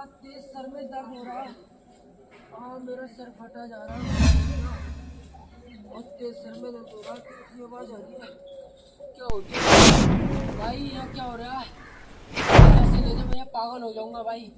बड़ा तेज सर में दर्द हो रहा है और मेरा सर फटा जा रहा है। बहुत तेज सर में दर्द हो रहा है। किसी आवाज आ रही है, क्या हो गया भाई? यहाँ क्या हो रहा है? ऐसे ले जाओ, मैं पागल हो जाऊंगा भाई।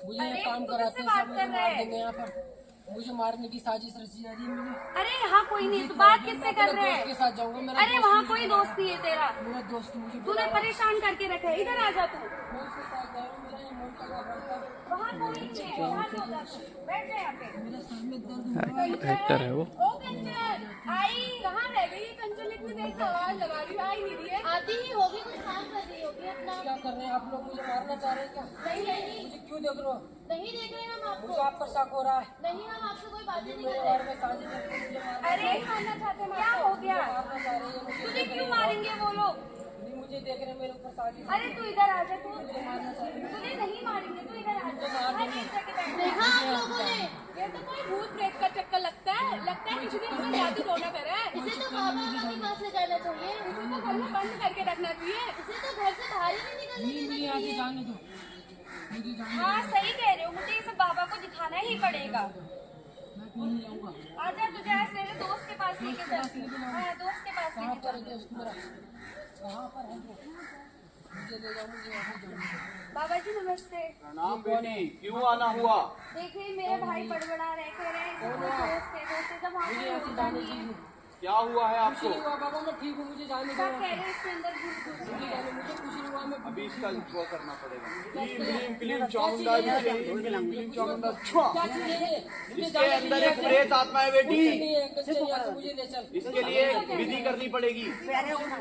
मुझे ये काम कराते हैं, सब मुझे मार देंगे यहाँ पर। मुझे मारने की साजिश रची जा रही है मुझे। अरे यहाँ कोई नहीं, तू बात किससे कर रहे है? के साथ जाऊंगा। मेरा अरे वहाँ कोई दोस्त नहीं है तेरा। मेरा दोस्त मुझे तूने परेशान करके रखा है, इधर आ जा तू। मैं उसके साथ जा रहा हूँ। मेरा ये मन कर रहा है। वहाँ कोई नहीं है, वहाँ चल जा तू। बैठ जा यहाँ पे। मेरे सर में दर्द हो रहा है। एक्टर है वो। ओ कंचन, आई कहाँ रह गई? कंचन इतनी देर से आवाज लगा रही है, आई नहीं रही है। आती ही होगी, कुछ काम कर रही होगी अपना। क्या कर रहे हैं आप लोग? मुझे मारना चाह रहे हैं क्या? नहीं नहीं, मुझे क्यों देख रहे हो? नहीं देख रहे हम आपको। मुझे आप पर शक हो रहा है। नहीं, हम आपसे कोई बातें नहीं मेरे कर बारे रहे। में साजिश है, मुझे मारना अरे खाना चाहते हैं, क्या हो गया? मारना चाह रहे हैं मुझे। तुझे क्यों मारेंगे वो लोग? नहीं, मुझे देख रहे हैं, मेरे ऊपर साजिश है। अरे तू इधर आ जा, तू मुझे मारना चाह रहे हैं। तुझे नहीं मारेंगे, तू इधर आ जा। मार हाँ, एक जगह बैठ। देखा आप लोगों ने, ये तो कोई भूत प्रेत का चक्कर लगता है किसी ने इसमें जादू टोना करा है। इसे तो बाबा के पास ले जाना चाहिए, इसे तो घर में बंद करके रखना चाहिए, इसे तो घर से बाहर ही नहीं निकलने नहीं, मुझे यहाँ से जाने दो, मुझे जाने दो। हाँ सही कह रहे हो, मुझे ये सब बाबा को दिखाना ही पड़ेगा। मैं क्यों नहीं जाऊँगा? आजा, तुझे आज तेरे दोस्त के पास लेके चलती हूँ। हाँ, दोस्त के पास कहाँ लेके पर है दोस्त मेरा? कहाँ पर है वो? मुझे ले जाओ, मुझे यहाँ से जाऊँगा। बाबा जी नमस्ते। प्रणाम बेटी, क्यों आना हुआ? देखिए मेरे भाई बड़बड़ा रहे, कह रहे हैं इसे कोई दोस्त है जब वहाँ मुझे कोई यहाँ से होता जाने नहीं है। दीजिए। क्या हुआ है कुछ आपको? नहीं हुआ बाबा, मैं ठीक हूँ, मुझे जाने दो। सब कह रहे हैं इसके अंदर भूत घुस गया। मुझे कुछ नहीं हुआ। मैं अभी इसका वो करना पड़ेगा। क्लीम क्लीम चामुंडा क्लीम चामुंडा छुआ। क्या चीज़ है ये? मुझे इसके जाने अंदर दीजिए। एक प्रेत आत्मा है बेटी। कुछ नहीं है, कंचन यहाँ से मुझे ले चल। इसके लिए विधि करनी पड़ेगी।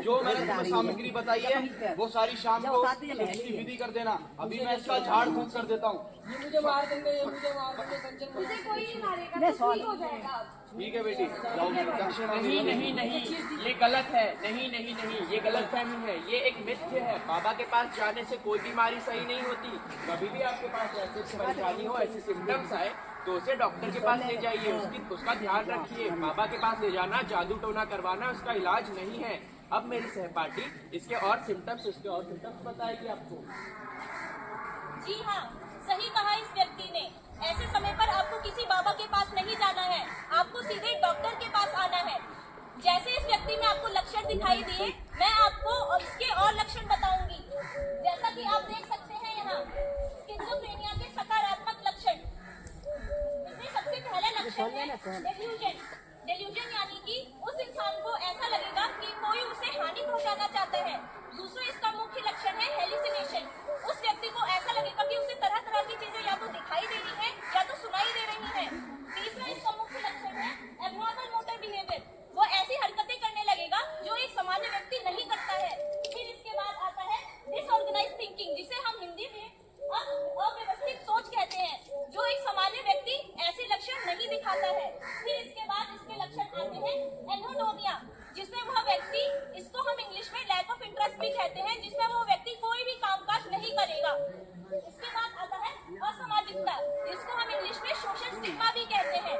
जो मैंने तुम्हें सामग्री बताई है वो सारी शाम को इसकी विधि कर देना। अभी मैं इसका झाड़ फूंक कर देता हूँ। ये मुझे मार देंगे, ये मुझे मार देंगे कंचन। मुझे कोई नहीं मारेगा, तो ठीक हो जाएगा। ठीक है बेटी, जाओ दक्षिणा नहीं नहीं नहीं, ये गलत है। नहीं नहीं नहीं, ये गलत फहमी है, ये एक मिथ्य है। बाबा के पास जाने से कोई बीमारी सही नहीं होती। कभी भी आपके पास ऐसी परेशानी हो, ऐसे सिम्टम्स आए तो उसे डॉक्टर के पास ले जाइए, उसका ध्यान रखिए। बाबा के पास ले जाना, जादू टोना करवाना उसका इलाज नहीं है। अब मेरी सहपाठी इसके और सिम्टम्स बताएगी आपको। जी हाँ, सही कहा इस व्यक्ति ने। ऐसे समय पर आपको किसी बाबा के पास नहीं जाना है, आपको सीधे डॉक्टर के पास आना है। जैसे इस व्यक्ति में आपको लक्षण दिखाई दिए, मैं आपको इसके और लक्षण बताऊंगी। जैसा कि आप देख सकते हैं यहाँ स्किज़ोफ्रेनिया के सकारात्मक लक्षण। इसमें सबसे पहला लक्षण है डेल्यूजन। डेल्यूजन यानी कि उस इंसान को ऐसा लगेगा कि कोई उसे हानि पहुंचाना चाहता है। दूसरा इसका मुख्य लक्षण है हेलुसिनेशन। उस व्यक्ति को ऐसा लगेगा कि उसे तरह तरह की चीजें या तो दिखाई दे रही है या तो सुनाई दे रही है। तीसरा इसका मुख्य लक्षण है एब्नॉर्मल मोटर बिहेवियर। वो ऐसी हरकतें करने लगेगा जो एक सामान्य व्यक्ति नहीं करता है। फिर इसके बाद आता है डिसऑर्गेनाइज थिंकिंग, जिसे हम हिंदी में अव्यवस्थित सोच कहते हैं, जो एक सामान्य व्यक्ति ऐसे लक्षण नहीं दिखाता है। फिर इसके बाद इसके लक्षण आते हैं एनोडोनिया, जिसमें वह व्यक्ति, इसको हम इंग्लिश में लैक ऑफ इंटरेस्ट भी कहते हैं, जिसमें वो व्यक्ति कोई भी कामकाज नहीं करेगा। इसके बाद आता है असामाजिकता, जिसको हम इंग्लिश में सोशल स्टिग्मा भी कहते हैं।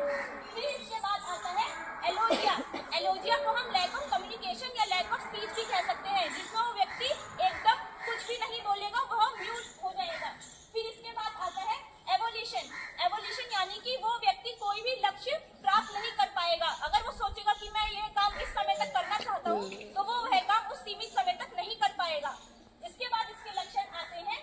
फिर इसके बाद आता है एलोजिया। एलोजिया को हम लैक ऑफ कम्युनिकेशन या लैक ऑफ स्पीच भी कह सकते हैं, जिसमें वो व्यक्ति एकदम कुछ भी नहीं बोलेगा, वह म्यूट हो जाएगा। फिर इसके बाद आता है एवोल्यूशन। एवोल्यूशन यानी कि वो व्यक्ति कोई भी लक्ष्य प्राप्त नहीं कर पाएगा। अगर वो सोचेगा कि मैं ये काम इस समय तक करना चाहता हूँ, तो वो वह काम उस सीमित समय तक नहीं कर पाएगा। इसके बाद इसके लक्षण आते हैं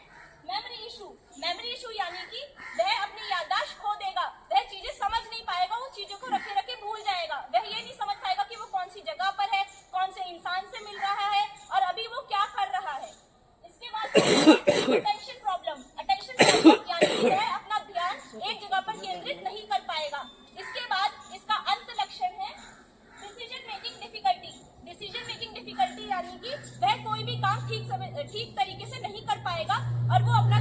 मेमोरी इशू। मेमोरी इशू यानी कि वह अपनी याददाश्त खो देगा, वह चीजें समझ नहीं पाएगा, वो चीजों को रखे रखे भूल जाएगा। वह ये नहीं समझ पाएगा कि वो कौन सी जगह पर है, कौन से इंसान से मिल रहा है और अभी वो क्या कर रहा है। इसके बाद अटेंशन प्रॉब्लम। अटेंशन प्रॉब्लम यानी कि वह अपना ध्यान एक जगह पर केंद्रित नहीं कर पाएगा। इसके बाद इसका अंत लक्षण है decision making difficulty. Decision making difficulty यानी कि वह कोई भी काम ठीक तरीके से नहीं कर पाएगा और वो अपना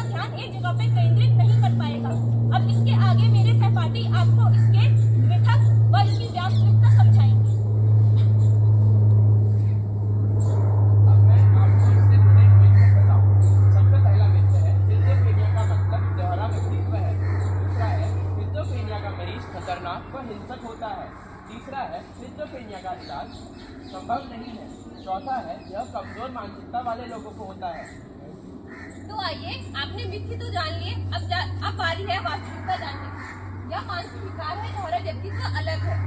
ध्यान एक जगह पे केंद्रित नहीं कर पाएगा। अब इसके आगे मेरे सहपाठी आपको इसके मिथक व इसकी वास्तविकता समझाएंगे। अब मैं आपको इससे जुड़े मिथक बताऊं। सबसे पहला मिथ है स्किज़ोफ्रेनिया का मतलब दोहरा व्यक्तित्व है। दूसरा है स्किज़ोफ्रेनिया का मरीज खतरनाक व हिंसक होता है। तीसरा है स्किज़ोफ्रेनिया का इलाज संभव नहीं है। चौथा है यह कमजोर मानसिकता वाले लोगों को होता है। तो आइए, आपने मिथ्य तो जान लिए, अब बारी है वास्तविकता जानने की। यह मानसिक विकार है, दोहरा व्यक्तित्व अलग है।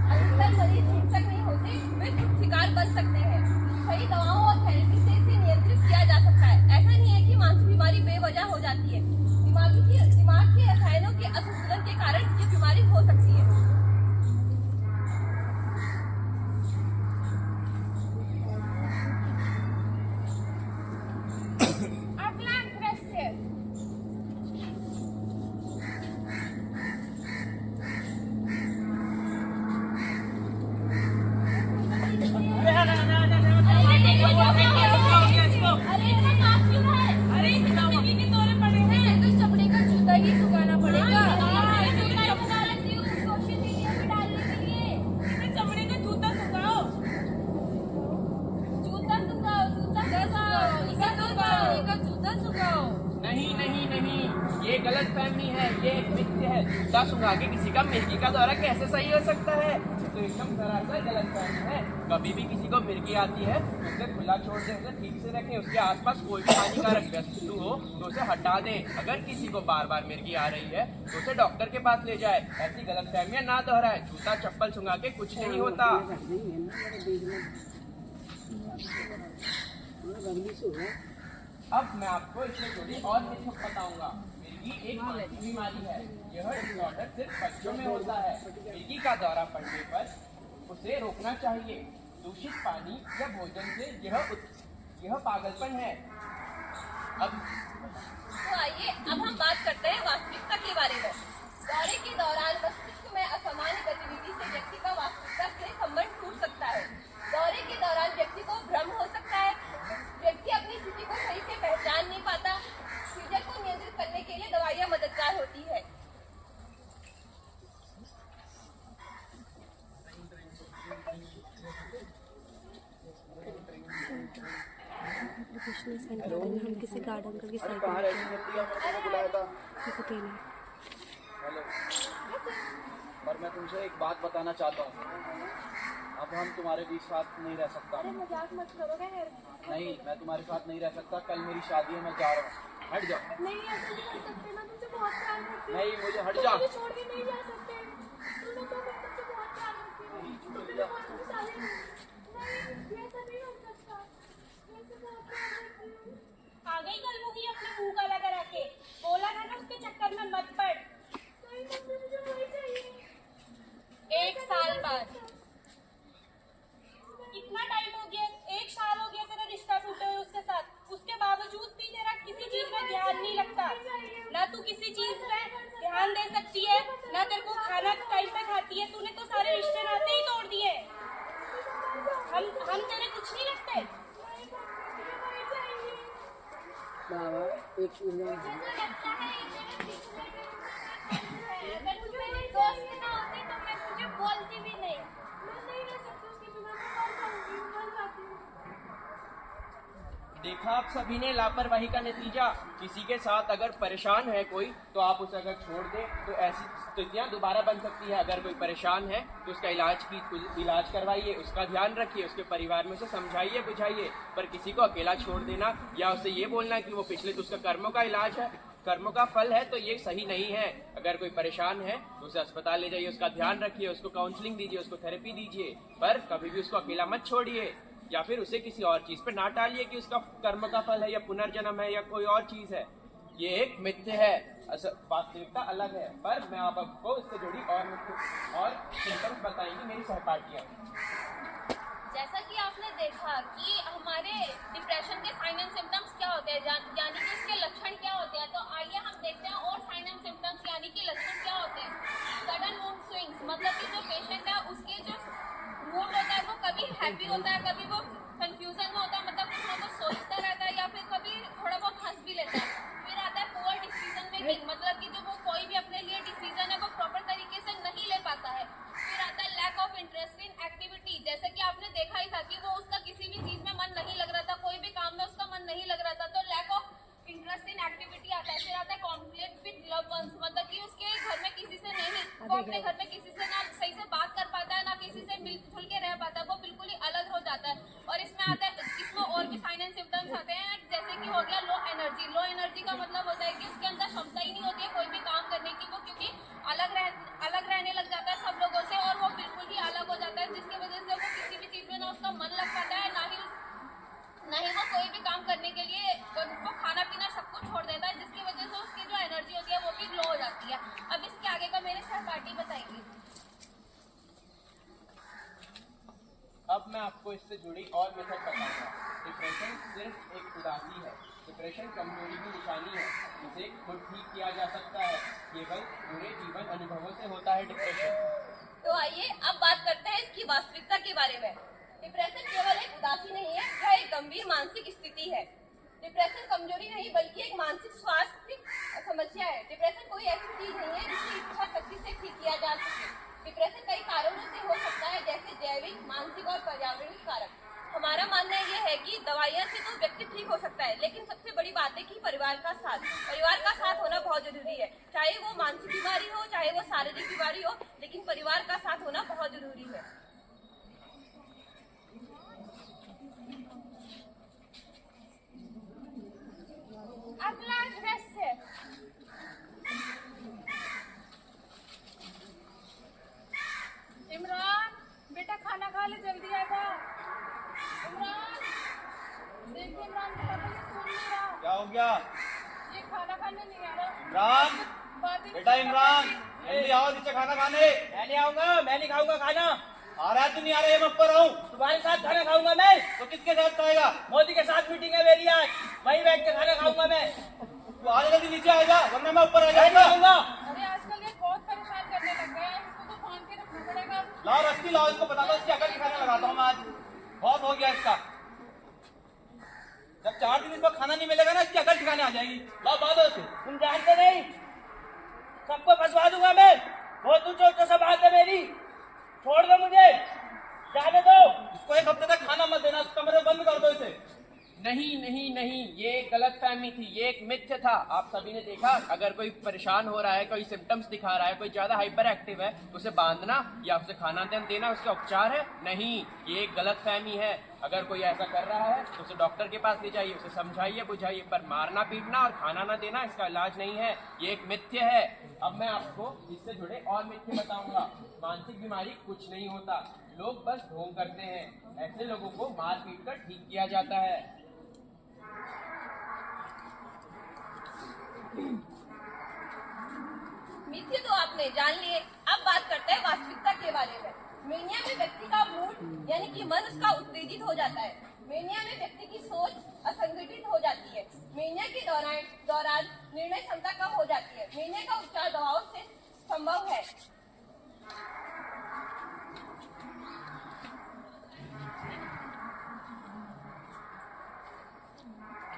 अधिकतर मरीज हिंसक नहीं होते, वे खुद शिकार बन सकते हैं। सही दवाओं और थेरेपी से इसे नियंत्रित किया जा सकता है। ऐसा नहीं है कि मानसिक बीमारी बेवजह हो जाती है। दिमाग के रसायनों के असंतुलन के कारण ये बीमारी हो सकती है। अगला दृश्य। चमड़े का जूता ही सुखाना पड़ेगा। चमड़े का जूता सुखाओ, जूता सुखाओ। नहीं नहीं नहीं, ये गलत फहमी है, ये एक मिथ्य है। जूता सुंघा के किसी का मिर्गी का दौरा कैसे सही हो सकता है? तो एकदम सरासर गलत फहमी है। कभी भी किसी को मिर्गी आती है उसे खुला छोड़ दे, उसे ठीक से रखें। उसके आसपास कोई भी हानिकारक वस्तु हो तो उसे हटा दें। अगर किसी को बार बार मिर्गी आ रही है तो उसे डॉक्टर के पास ले जाए। ऐसी गलत फहमियां ना दोहराए। जूता चप्पल सुंघा के कुछ नहीं होता। अब मैं आपको इससे थोड़ी और मिथ बताऊंगा। मिर्गी एक मानसिक बीमारी है। यह डिसऑर्डर सिर्फ बच्चों में होता है। मिर्गी का दौरा पड़ने पर उसे रोकना चाहिए। दूषित पानी या भोजन से यह पागलपन है। अब तो आइए, अब हम बात करते हैं वास्तविकता के बारे में। दौरे के दौरान मस्तिष्क में असामान्य गतिविधि से व्यक्ति का वास्तविकता से संबंध टूट सकता है। दौरे के दौरान व्यक्ति को भ्रम हो सकता है। व्यक्ति अपनी स्थिति को सही से पहचान नहीं पाता। सीजर को नियंत्रित करने के लिए दवाइयाँ मददगार होती है। हम किसी गार्डन का किसी कहाँ रहती है? मैंने बुलाया था। हेलो, और मैं तुमसे एक बात बताना चाहता हूँ। अब हम तुम्हारे बीच साथ नहीं रह सकता। मजाक मत करो यार। नहीं, मैं तुम्हारे साथ नहीं रह सकता। कल मेरी शादी है, मैं जा रहा हूँ। हट जाओ। नहीं, ऐसा नहीं कर सकते। मैं तुमसे बहुत प्यार करती हूँ। नहीं, मुझे हट जा। मुझे छोड़ के नहीं जा सकते। तुम तो मैं तुमसे बहुत प्यार करती हूँ। तुम मेरे बहुत खुशहाली हो। नहीं, ये ऐसा नहीं हो सकता। मैं तुमसे बहुत प्यार करती हूँ। आ गई कल मुही अपने मुंह का लगा रखे। बोला था ना उसके चक्कर में मत पड़। नहीं, मुझे वही चाहिए। 1 साल बाद। कितना टाइम हो गया? 1 साल हो गया तेरा रिश्ता टूटे हुए उसके साथ। उसके बावजूद भी तेरा किसी चीज में ध्यान नहीं लगता। ना तू किसी चीज में ध्यान दे सकती है, ना तेरे को खाना टाइम पे खाती है। तूने तो सारे रिश्ते नाते ही तोड़ दिए। हम तेरे कुछ नहीं लगते। अगर तू मेरे दोस्त ना होते तो मैं तुझे बोलती भी नहीं। मैं नहीं रह सकती उसके बिना। मैं मर जाती हूँ। देखा आप सभी ने लापरवाही का नतीजा। किसी के साथ अगर परेशान है कोई तो आप उसे अगर छोड़ दें तो ऐसी स्थितियां दोबारा बन सकती है। अगर कोई परेशान है तो उसका इलाज करवाइए, उसका ध्यान रखिए, उसके परिवार में उसे समझाइए बुझाइए। पर किसी को अकेला छोड़ देना या उसे ये बोलना कि वो पिछले तो उसका कर्मों का इलाज है, कर्मों का फल है, तो ये सही नहीं है। अगर कोई परेशान है तो उसे अस्पताल ले जाइए, उसका ध्यान रखिए, उसको काउंसलिंग दीजिए, उसको थेरेपी दीजिए। पर कभी भी उसको अकेला मत छोड़िए या फिर उसे किसी और चीज पे ना टालिए कि उसका कर्म का फल है या पुनर्जन्म है या कोई और चीज है। ये एक मिथ्य है, वास्तविकता अलग है। पर मैं आपको इससे जुड़ी और मिथ्य और सिम्टम्स बताएंगी मेरी सहपाठियाँ। जैसा कि आपने देखा कि हमारे डिप्रेशन के साइन एंड सिम्टम्स क्या होते हैं, यानी कि इसके लक्षण क्या होते हैं। तो आइए हम देखते हैं और साइन एंड सिम्टम्स यानी कि लक्षण क्या होते हैं। सडन मूड स्विंग्स, मतलब कि जो पेशेंट है उसके जो मूड होता है वो कभी हैप्पी होता है, कभी वो कंफ्यूजन में होता है, मतलब कुछ ना कुछ सोचता रहता है या फिर कभी थोड़ा बहुत हंस भी लेता है। फिर आता है पुअर डिसीजन मेकिंग, मतलब कि जो वो कोई भी अपने लिए डिसीजन है वो प्रॉपर तरीके से नहीं ले पाता है। फिर आता है lack of interest in activity, जैसे कि आपने देखा ही था कि वो उसका किसी भी चीज में मन नहीं लग रहा था, कोई भी काम में उसका मन नहीं लग रहा था, तो lack of interest in activity आता है। फिर आता है कॉन्फ्लिक्ट विद लव्ड वंस, मतलब कि उसके घर में किसी से नहीं, वो अपने घर में किसी से ना सही से बात कर पाता है, ना किसी से मिलजुल के रह पाता है, वो बिल्कुल ही अलग हो जाता है। और सिम्टम्स आते हैं, जैसे कि हो गया लो एनर्जी। लो एनर्जी का मतलब होता है कि उसके अंदर क्षमता ही नहीं होती है कोई भी काम करने की, वो क्योंकि अलग रहने लग जाता है सब लोगों से, और वो बिल्कुल ही अलग हो जाता है, जिसकी वजह से वो किसी भी चीज़ में ना उसका मन लग पाता है, ना ही वो कोई भी काम करने के लिए, वो खाना पीना सब कुछ छोड़ देता है, जिसकी वजह से उसकी जो एनर्जी होती है वो भी लो हो जाती है। अब इसके आगे का मेरे सहपाठी बताएंगे। अब मैं आपको इससे जुड़ी और मेथड बताऊंगा। डिप्रेशन सिर्फ एक उदासी है। डिप्रेशन कमजोरी की निशानी है, इसे खुद ठीक किया जा सकता है, केवल बुरे जीवन अनुभवों से होता है डिप्रेशन। तो आइए अब बात करते हैं इसकी वास्तविकता के बारे में। डिप्रेशन केवल एक उदासी नहीं है, यह एक गंभीर मानसिक स्थिति है। डिप्रेशन कमजोरी नहीं बल्कि एक मानसिक स्वास्थ्य समस्या है। डिप्रेशन कोई ऐसी चीज नहीं है जिसे इच्छा शक्ति से ठीक किया जा सके। डिप्रेशन कई कारणों से हो सकता है, जैसे जैविक, मानसिक और पर्यावरणिक कारक। हमारा मानना यह है कि दवाइयाँ से तो व्यक्ति ठीक हो सकता है, लेकिन सबसे बड़ी बात है कि परिवार का साथ होना बहुत जरूरी है। चाहे वो मानसिक बीमारी हो, चाहे वो शारीरिक बीमारी हो, लेकिन परिवार का साथ होना बहुत जरूरी है। अगला दृश्य। इमरान बेटा खाना खा ले, जल्दी आ जा। इमरान देखिए, इमरान का पापा ये सुन नहीं रहा, क्या हो गया? ये खाना खाने नहीं आ रहा। इमरान, बातें बेटा इमरान, जल्दी आओ नीचे खाना खाने। मैं नहीं आऊंगा, मैं नहीं खाऊंगा खाना। आ रहा है तू नहीं आ रहा है, मैं ऊपर आऊँ तुम्हारे साथ खाना खाऊंगा मैं। तो किसके साथ खाएगा? मोदी के साथ मीटिंग है मेरी आज, वहीं बैठ के खाना खाऊंगा मैं। तू आ जल्दी नीचे आ जा, वरना मैं ऊपर आ मैं नहीं जाऊंगा। आऊंगा। अरे आजकल ये बहुत परेशान करने लग गया है, इसको तो बांध के रखना पड़ेगा। लाओ रस्सी लाओ, इसको बता दो इसकी अकल दिखाने लगाता हूँ मैं आज। बहुत हो गया इसका। जब 4 दिन इसको खाना नहीं मिलेगा ना, इसकी अकल ठिकाने आ जाएगी। लाओ बादो से। तुम जानते नहीं, सबको फंसवा दूंगा मैं। बहुत ऊंचे ऊंचे सब बात है मेरी, छोड़ दो मुझे, जाने दो। इसको 1 हफ्ते तक खाना मत देना, कमरे बंद कर दो इसे। नहीं नहीं नहीं, ये एक गलत फहमी थी, ये एक मिथ्य था। आप सभी ने देखा, अगर कोई परेशान हो रहा है, कोई सिम्टम्स दिखा रहा है, कोई ज्यादा हाइपर एक्टिव है, तो उसे बांधना या उसे खाना देना उसका उपचार है? नहीं, ये एक गलत फहमी है। अगर कोई ऐसा कर रहा है तो उसे डॉक्टर के पास ले जाइए, उसे समझाइए बुझाइए, पर मारना पीटना और खाना ना देना इसका इलाज नहीं है, ये एक मिथ्य है। अब मैं आपको इससे जुड़े और मिथ्य बताऊंगा। मानसिक बीमारी कुछ नहीं होता, लोग बस ढोंग करते हैं। ऐसे लोगों को मार पीट कर ठीक किया जाता है। मिथ्य तो आपने जान लिए, अब बात करते हैं वास्तविकता के बारे में। मेनिया में व्यक्ति का मूड यानी कि मन उसका उत्तेजित हो जाता है। मेनिया में व्यक्ति की सोच असंगठित हो जाती है। मेनिया के दौरान निर्णय क्षमता कम हो जाती है। मेनिया का उपचार दवाओं से संभव है।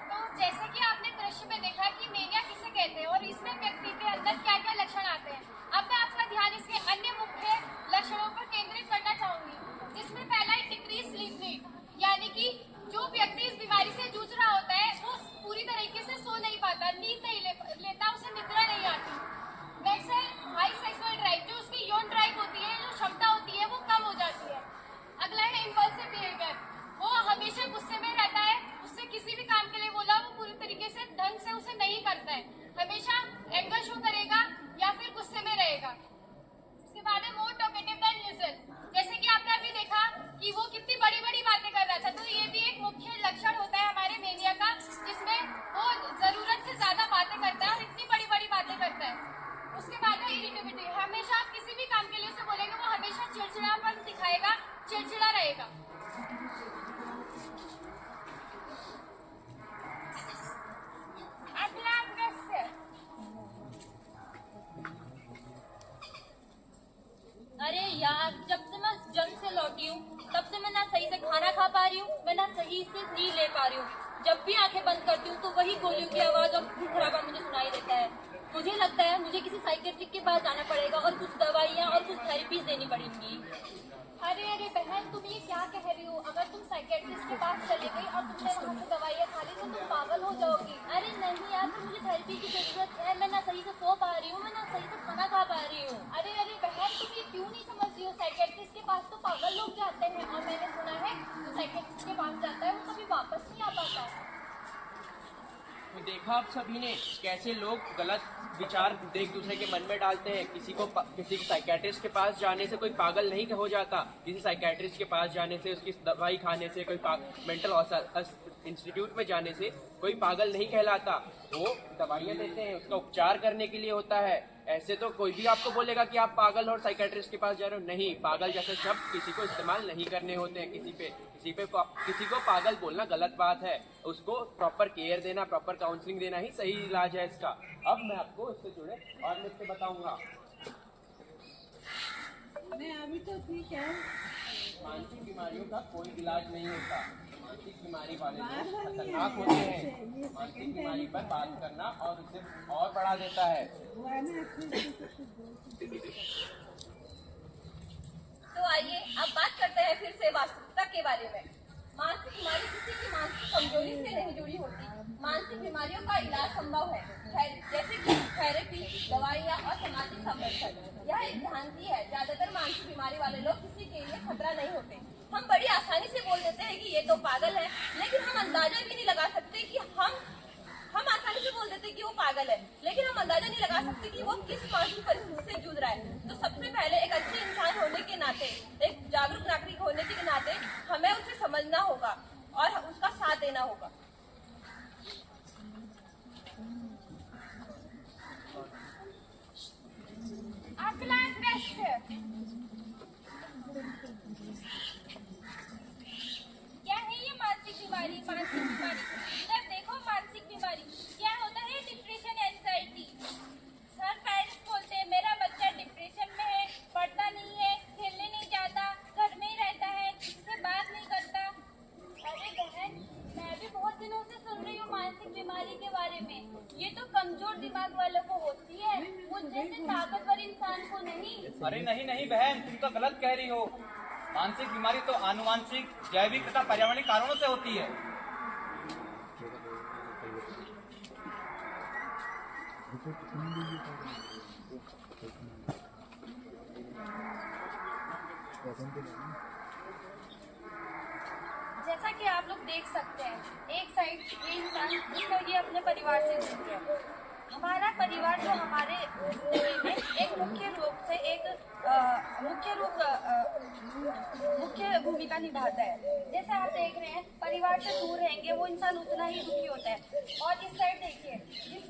तो जैसे कि आपने दृश्य में देखा कि मेनिया किसे कहते हैं और इसमें व्यक्ति के अंदर क्या क्या लक्षण आते हैं। अब मैं आपका ध्यान इसके अन्य मुख्य लक्षणों पर केंद्रित करना चाहूंगी, जिसमें पहला है डिक्रीज स्लीप रेट, यानी कि जो व्यक्ति इस बीमारी से जूझ रहा होता है वो पूरी तरीके से सो नहीं पाता, नींद नहीं लेता, उसे निद्रा नहीं आती। नेक्स्ट है हाई सेक्सुअल ड्राइव, जो उसकी यौन ड्राइव होती है, जो क्षमता होती है वो कम हो जाती है। अगला है इम्पल्सिव बिहेवियर, वो हमेशा गुस्से में रहता है, उससे किसी भी काम के लिए बोला वो पूरी तरीके से ढंग से उसे नहीं करता है, हमेशा एंगर शो करेगा या फिर गुस्से में रहेगा। उसके बाद है मोर टॉकेटिव देन लिसन, जैसे कि आपने अभी देखा कि वो कितनी बड़ी बड़ी बातें कर रहा था, तो ये भी एक मुख्य लक्षण होता है हमारे मेनिया का, जिसमें वो जरूरत से ज्यादा बातें करता है और इतनी बड़ी बड़ी बातें करता है। उसके बाद है इरिटेबिलिटी, हमेशा आप किसी भी काम के लिए उसे बोलेंगे वो हमेशा चिड़चिड़ापन दिखाएगा, चिड़चिड़ा रहेगा। अगला दृश्य। अरे यार, जब से मैं जंग से लौटी हूँ तब से मैं ना सही से खाना खा पा रही हूँ, मैं ना सही से नींद ले पा रही हूँ। जब भी आंखें बंद करती हूँ तो वही गोलियों की आवाज और खून खराबा मुझे सुनाई देता है। मुझे लगता है मुझे किसी साइकेट्रिक के पास जाना पड़ेगा और कुछ दवाइयाँ और कुछ थेरेपीज देनी पड़ेंगी। अरे बहन, तुम ये क्या कह रही हो? अगर तुम साइकेट्रिस्ट के पास चले गई और तुमने वहाँ से दवाइयाँ खा ली तो तुम पागल हो जाओगी। अरे नहीं यार, तो मुझे थेरेपी की जरूरत है। मैं ना सही से सो पा रही हूँ, मैं ना सही से खाना खा पा रही हूँ। अरे बहन, तुम ये क्यों नहीं समझ रही हो? साइकियाट्रिस्ट के पास तो पागल लोग जाते हैं, और मैंने सुना है जो साइकियाट्रिस्ट के पास जाता है वो कभी वापस नहीं आ पाता। तो देखा आप सभी ने कैसे लोग गलत विचार एक दूसरे के मन में डालते हैं। किसी साइकियाट्रिस्ट के पास जाने से कोई पागल नहीं हो जाता। किसी साइकियाट्रिस्ट के पास जाने से, उसकी दवाई खाने से, कोई मेंटल इंस्टीट्यूट में जाने से कोई पागल नहीं कहलाता। वो दवाइयाँ देते हैं, उसका उपचार करने के लिए होता है। ऐसे तो कोई भी आपको बोलेगा कि आप पागल हो और साइकियाट्रिस्ट के पास जा रहे हो, नहीं। पागल जैसे शब्द किसी को इस्तेमाल नहीं करने होते हैं। किसी को पागल बोलना गलत बात है। उसको प्रॉपर केयर देना, प्रॉपर काउंसलिंग देना ही सही इलाज है इसका। अब मैं आपको इससे जुड़े और नुस्खे बताऊंगा। अभी तो ठीक है। मानसिक बीमारियों का कोई इलाज नहीं होता। मानसिक बीमारी वाले लोग खतरनाक होते हैं। मानसिक बीमारी पर बात करना और उसे और बढ़ा देता है। तो आइए अब बात करते हैं फिर से वास्तविकता के बारे में। मानसिक बीमारी किसी की मानसिक कमजोरी से नहीं जुड़ी होती। मानसिक बीमारियों का इलाज संभव है, जैसे कि थेरेपी, दवाइयाँ और सामाजिक संरक्षण। यह एक भ्रांति है। ज्यादातर मानसिक बीमारी वाले लोग किसी के लिए खतरा नहीं होते। हम बड़ी आसानी से बोल देते हैं कि ये तो पागल है, लेकिन हम अंदाजा भी नहीं लगा सकते कि हम आसानी से बोल देते हैं कि वो पागल है, लेकिन हम अंदाजा नहीं लगा सकते कि वो किस मानसिक परिस्थिति से जूझ रहा है। तो सबसे पहले एक अच्छे इंसान होने के नाते, एक जागरूक नागरिक होने के नाते हमें उसे समझना होगा और उसका साथ देना होगा। क्या है ये मानसिक बीमारी? इधर देखो, मानसिक बीमारी क्या होता है? Depression, anxiety. सर पेरेंट्स बोलते हैं मेरा बच्चा डिप्रेशन में है, पढ़ता नहीं है, खेलने नहीं जाता, घर में ही रहता है, किसी से बात नहीं करता। अरे बहन, मैं भी बहुत दिनों से सुन रही हूँ मानसिक बीमारी के बारे में। ये तो कमजोर दिमाग वालों को होती है, मुझ जैसे ताकतवर इंसान को नहीं। अरे नहीं बहन, तुम तो गलत कह रही हो। मानसिक बीमारी तो आनुवांशिक, जैविक तथा पर्यावरणिक कारणों से होती है। जैसा कि आप लोग देख सकते हैं, एक साइड ये इंसान ये अपने परिवार से जुड़ गया। हमारा परिवार जो हमारे जिंदगी में एक मुख्य भूमिका निभाता है। जैसे आप देख रहे हैं, परिवार से दूर रहेंगे वो इंसान उतना ही दुखी होता है। और इस साइड देखिए,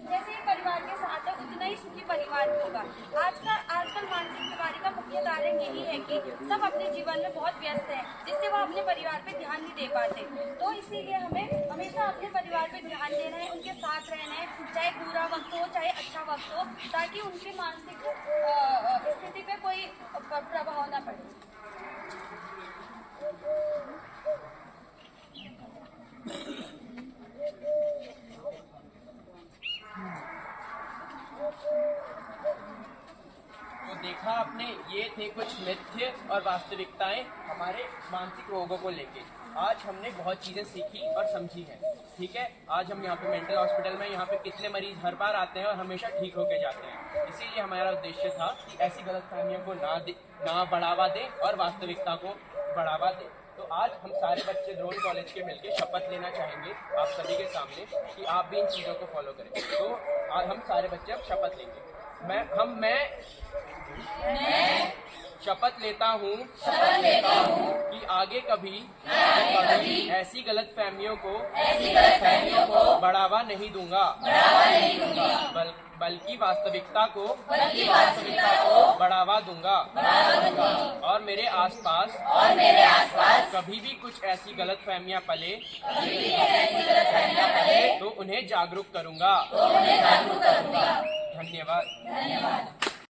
जैसे ही परिवार के साथ है उतना ही सुखी परिवार होगा। आजकल मानसिक बीमारी का मुख्य कारण यही है कि सब अपने जीवन में बहुत व्यस्त हैं, जिससे वो अपने परिवार पे ध्यान नहीं दे पाते। तो इसीलिए हमें हमेशा अपने परिवार पे ध्यान देना है, उनके साथ रहना है, चाहे बुरा वक्त हो चाहे अच्छा वक्त हो, ताकि उनकी मानसिक स्थिति पे कोई प्रभाव न पड़े। तो देखा आपने, ये थे कुछ मिथ्य और वास्तविकताएं हमारे मानसिक रोगों को लेके। आज हमने बहुत चीजें सीखी और समझी हैं। ठीक है, आज हम यहाँ पे मेंटल हॉस्पिटल में यहाँ पे कितने मरीज हर बार आते हैं और हमेशा ठीक होके जाते हैं। इसीलिए हमारा उद्देश्य था कि ऐसी गलतफहमियों को ना बढ़ावा दें और वास्तविकता को बढ़ावा दें। तो आज हम सारे बच्चे द्रोणी कॉलेज के मिलकर शपथ लेना चाहेंगे आप सभी के सामने कि आप भी इन चीज़ों को फॉलो करें। तो आज हम सारे बच्चे अब शपथ लेंगे। मैं शपथ लेता हूँ कि आगे कभी ऐसी गलतफहमियों को बढ़ावा नहीं दूंगा, बल्कि वास्तविकता को बढ़ावा दूंगा और मेरे आसपास कभी भी कुछ ऐसी गलतफहमियां पले तो उन्हें जागरूक करूंगा। धन्यवाद।